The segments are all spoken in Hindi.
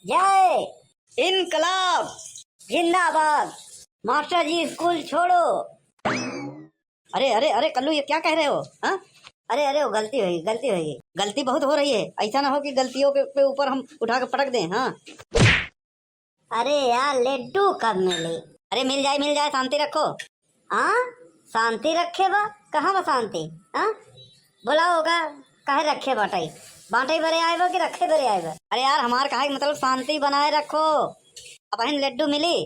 जय इनकलाब जिंदाबाद। मास्टर जी स्कूल छोड़ो। अरे अरे अरे कल्लू, ये क्या कह रहे हो? हाँ, अरे अरे वो गलती होगी, गलती होगी। गलती बहुत हो रही है। ऐसा ना हो कि गलतियों पे ऊपर हम उठा के पटक दें। हाँ, अरे यार लड्डू कब मिले? अरे मिल जाए, शांति रखो। हाँ शांति रखे बा, कहाँ बा शांति? हाँ बोला होगा कहे रखे बाटाई बाटाई भरे आए बा कि रखे भरे आए बा? अरे यार, हमार कहा कि मतलब शांति बनाए रखो। अब बहन लड्डू मिली।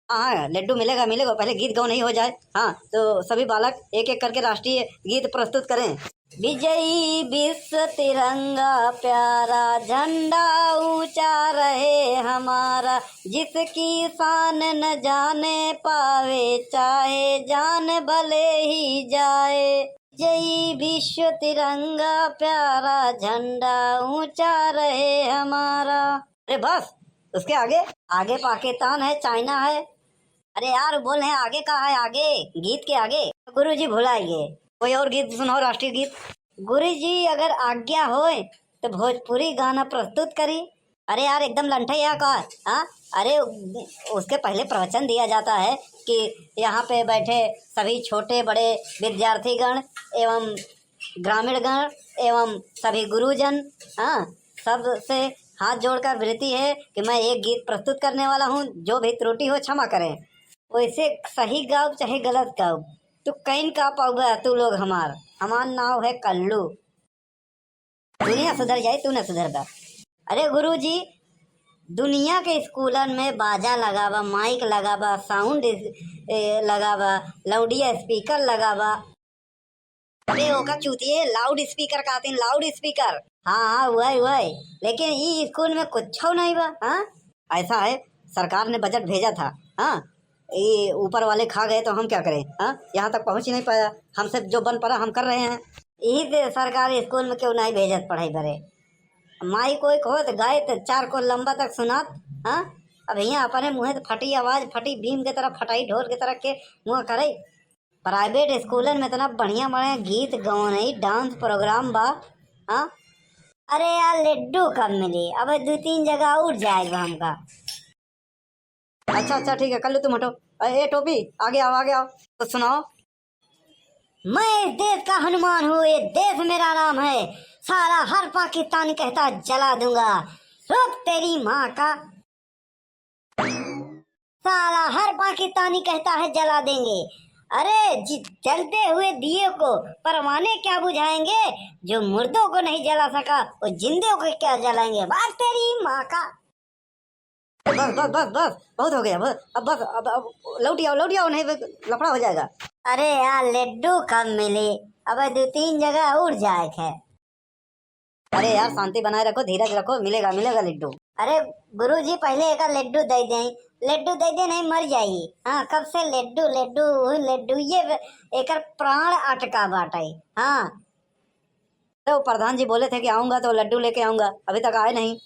हाँ, लड्डू मिलेगा मिलेगा, पहले गीत गाओ नहीं हो जाए। हाँ, तो सभी बालक एक एक करके राष्ट्रीय गीत प्रस्तुत करें। विजयी विश्व तिरंगा प्यारा, झंडा ऊंचा रहे हमारा, जिसकी शान न जाने पावे, चाहे जान भले ही जाए। जय विश्व तिरंगा प्यारा, झंडा ऊंचा रहे हमारा। अरे बस, उसके आगे? आगे पाकिस्तान है, चाइना है। अरे यार बोल रहे हैं आगे कहाँ है? आगे गीत के आगे गुरुजी भुलाइए। कोई और गीत सुनाओ, राष्ट्रीय गीत। गुरुजी अगर आज्ञा होए तो भोजपुरी गाना प्रस्तुत करी। अरे यार एकदम लंठे का। हाँ, अरे उसके पहले प्रवचन दिया जाता है कि यहाँ पे बैठे सभी छोटे बड़े विद्यार्थीगण एवं ग्रामीण गण एवं सभी गुरुजन, हाँ, सब से हाथ जोड़कर विनती है कि मैं एक गीत प्रस्तुत करने वाला हूँ, जो भी त्रुटि हो क्षमा करें। वैसे सही गाओ चाहे गलत गाओ, तू कहीं का पाऊगा तू लोग हमार नाव है कल्लू। दुनिया सुधर जाए, तू न सुधरगा। अरे गुरुजी, दुनिया के स्कूलन में बाजा लगावा, माइक लगावा, साउंड लगावा, लाउडिया स्पीकर लगावा। अरे ओका चूतिए, लाउड स्पीकर कहते हैं, लाउड स्पीकर। हाँ वही लेकिन ये स्कूल में कुछ नहीं बा। हाँ ऐसा है, सरकार ने बजट भेजा था। हाँ, ये ऊपर वाले खा गए तो हम क्या करें? हाँ, यहाँ तक पहुँच ही नहीं पाया। हमसे जो बन पड़ा हम कर रहे हैं। यही से सरकारी स्कूल में क्यों नहीं भेजत पढ़ाई करे। माई कोई को तो गाय तो चार को लंबा तक सुनात। हाँ, अब यहाँ अपने मुँह तो फटी आवाज, फटी भीम के तरह, फटाई ढोल के तरह के मुँह करे। प्राइवेट स्कूलन में इतना बढ़िया बढ़िया गीत गवाई, डांस प्रोग्राम बा। हाँ, अरे यार लड्डू कब मिली? अब 2-3 जगह उठ जाएगा हमका। अच्छा ठीक है, कल तुम हटो। ए टोपी, आगे आओ तो सुनाओ। मैं इस देश का हनुमान हूँ, ये देश मेरा नाम है, सारा हर पाकिस्तानी कहता जला दूंगा। रुक तेरी माँ का, सारा हर पाकिस्तानी कहता है जला देंगे। अरे जलते हुए दिए को परवाने क्या बुझाएंगे? जो मुर्दों को नहीं जला सका वो जिंदों को क्या जलाएंगे? बात तेरी माँ का। बस बहुत हो गया। बस अब लौटी आओ, नहीं लफड़ा हो जाएगा। अरे यार लड्डू कब मिले? अब 2-3 जगह उड़ जाए है। अरे यार शांति बनाए रखो, धीरज रखो, मिलेगा लड्डू। अरे गुरुजी पहले एक लड्डू दे दें, लड्डू दे दे, नहीं मर जाएगी। हाँ, कब से लड्डू लड्डू लड्डू, ये एक प्राण अटका बाटाई। हाँ, तो प्रधान जी बोले थे कि आऊंगा तो लड्डू लेके आऊंगा, अभी तक आए नहीं।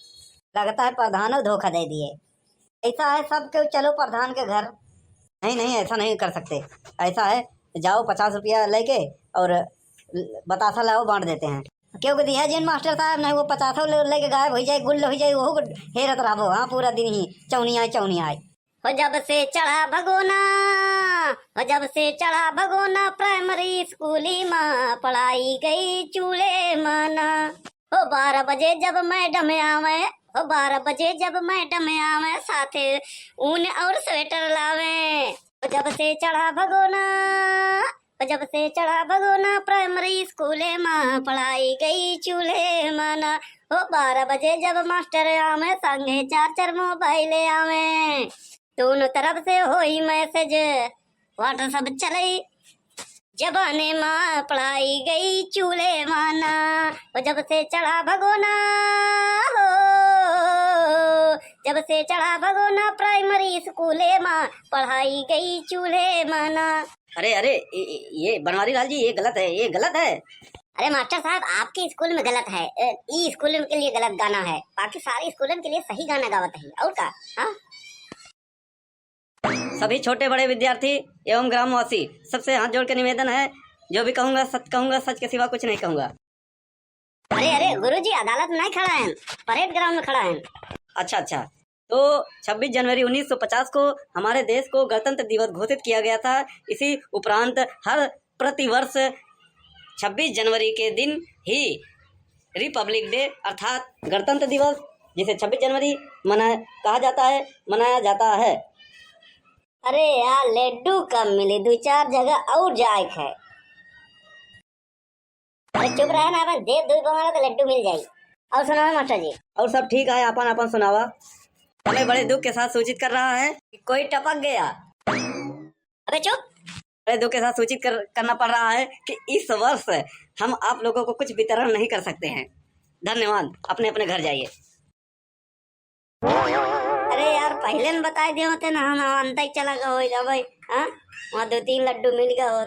लगता है प्रधान ने धोखा दे दिए। ऐसा है सब क्यों, चलो प्रधान के घर। नहीं ऐसा नहीं कर सकते। ऐसा है, जाओ 50 रुपया लेके और बतासा लाओ, बांट देते हैं। क्योंकि दिया जिन मास्टर साहब नहीं, वो 50 लेके गायब हो जाए, गुल हो जाए, वो हेरत रहो। हाँ, पूरा दिन ही चौनी आए। हो जब से चढ़ा भगोना, हो जब से चढ़ा भगोना, प्राइमरी स्कूली माँ पढ़ाई गई चूल्हे माना। हो 12 बजे जब मैडम आवे, हो 12 बजे जब मैडम आवे, साथे ऊन और स्वेटर लावे। हो जब से चढ़ा भगोना, जब से चढ़ा भगोना, प्राइमरी स्कूले माँ पढ़ाई गई चूल्हे माना। हो 12 बजे जब मास्टर आवे, संगे 4 मोबाइल आवे, दोनों तरफ से होई मैसेज, व्हाट्सएप चले, जबाने माँ पढ़ाई गई चूल्हे माना। हो जब से चढ़ा भगोना, हो जब से चढ़ा भगोना, प्राइमरी स्कूले माँ पढ़ाई गई चूल्हे माना। अरे ये बनवारी लाल जी, ये गलत है। अरे मास्टर साहब, आपके स्कूल में गलत है, ई स्कूल के लिए गलत गाना है, बाकी सारे स्कूलों के लिए सही गाना गावत है। और का? हाँ, सभी छोटे बड़े विद्यार्थी एवं ग्रामवासी सबसे हाथ जोड़ के निवेदन है, जो भी कहूँगा सच के सिवा कुछ नहीं कहूँगा। अरे गुरुजी, अदालत में नहीं खड़ा है, परेड ग्राउंड में खड़ा है। अच्छा अच्छा। तो 26 जनवरी 1950 को हमारे देश को गणतंत्र दिवस घोषित किया गया था। इसी उपरांत हर प्रतिवर्ष 26 जनवरी के दिन ही रिपब्लिक डे अर्थात गणतंत्र दिवस, जिसे 26 जनवरी मनाया जाता है। अरे यार लड्डू कब मिले, 2-4 जगह और जाए है। अरे चुप रहे ना, बस दे दूध मंगाना तो लड्डू मिल जाये। और सुनाओ मास्टर जी। और सब ठीक है, अपन अपन सुनावा। हमें बड़े दुख के साथ सूचित कर रहा है कि कोई टपक गया। अबे चुप। बड़े दुख के साथ सूचित करना पड़ रहा है कि इस वर्ष हम आप लोगों को कुछ वितरण नहीं कर सकते हैं। धन्यवाद, अपने अपने घर जाइए। अरे यार पहले न बताए दिए होते ना, हम अंत ही चला गया हो भाई। हाँ वहाँ 2-3 लड्डू मिल गया हो।